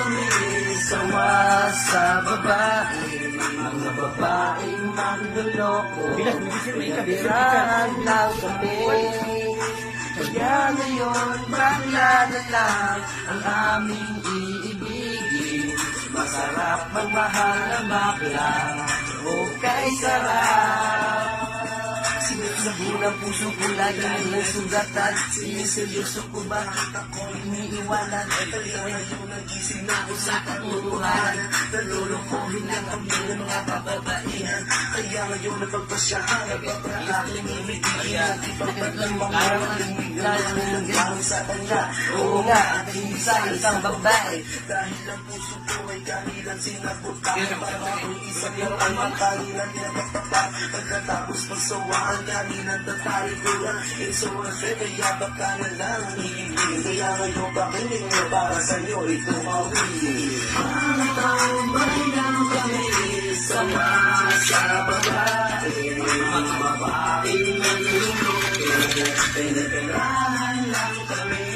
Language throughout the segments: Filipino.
kami sawa sa babae. Mga babaeng manloloko, nabirahan lang kami. Kaya ngayon, bakla na lang ang aming iibigin. Masarap magmahal na bakla, okay sarap. Sa bulang puso ko lagi nilang sugatan. Siniseryoso ko ba ako iniiwanan? Ngayon nagising na ako sa katuruhan. Nalulukuhin lang ang mga kababaihan. Kaya ngayon napagpasyahan ang aking ibigin. Bakit lang mga ang sa kanya? Oo nga, aking isang babae. Dahil ang puso ko ay kahilan sinabutan. Para akong isang yung ang kahilan niya magpapa. Pagkatapos magsawaan kahilan tatay ko lang. So kaya baka na lang hihiling. Kaya ngayon pakinig mo para sa'yo ito mawili. Mga taong balang kami sama sa babae. Mga babaeng nalulungkot, pinagpirahan lang kami.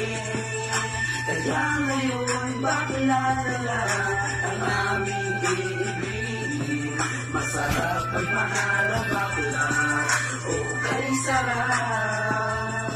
Kaya ngayon bakla na lang ang aming iibigin. Masarap pagmahal ang bakla, okay sarap.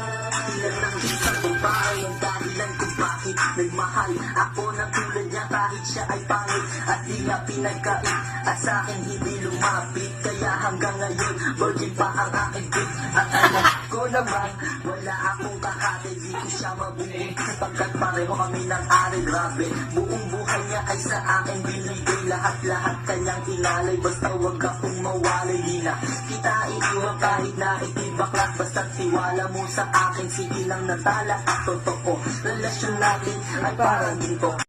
Ilan ng isang babae ang dahilan kung bakit nagmahal ako ng tulad niya kahit siya ay pangit at di niya pinagkait at sa akin hindi lumapit. Kaya hanggang ngayon virgin pa ang aking dick at alam ko naman wala akong kakate, di ko siya mabuhay sapagkat pareho kami ng ari. Grabe, buong buhay niya ay sa akin binigay, lahat-lahat kanyang inalay, basta wag akong mawalay. Di na kita iiwan kahit na itibaklat, basta tiwala mo sa akin, sige lang natala at totoo relasyon natin ay parang ginto.